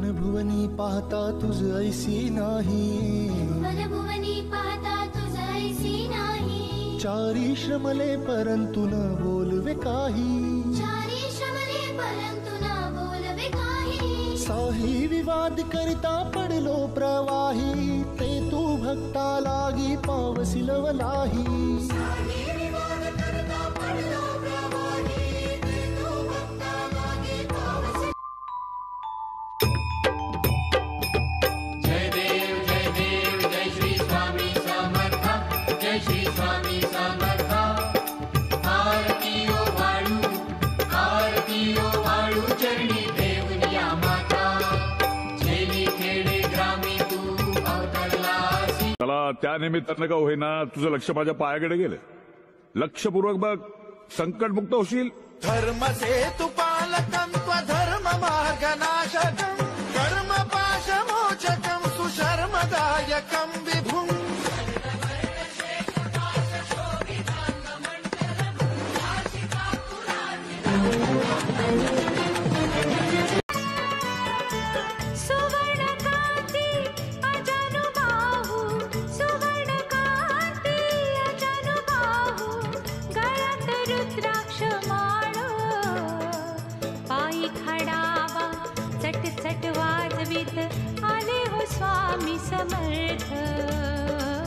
भुवनी पाहता तुझ ऐसी नाही, भुवनी पाहता तुझ ऐसी नाही। चारी श्रमले परंतु न बोलवे काही, चारी श्रमले परंतु न बोलवे काही। साही विवाद करिता पडलो प्रवाही, ते तू भक्ता लागी पावसी लवलाही। साही विवाद करता पडलो प्रवाही, ते तू भक्ता लागी पावसी। जय देव जय श्री स्वामी समर्थ, जय श्री स्वामी समर्थ। आरती ओ वाळू चरणी देवनिया माता, जेली खेडे ग्रामी तू अवतरलासी। चला त्या निमित्तानं का होईना तुझं लक्ष माझ्या पायाकडे गेलं, लक्षपूर्वक बघ, संकटमुक्त होशील। धर्म सेतु पालकं धर्म मार्गनाशकं, कर्म पाशमोचकं सुशर्मदायकं विभुं। सुवर्णकांती अजनुबाहु, सुवर्णकांती अजनुबाहु, गळ्यात रुद्राक्ष माळ, पायी खडावा चट चट वाजवीत आले हो स्वामी समर्थ।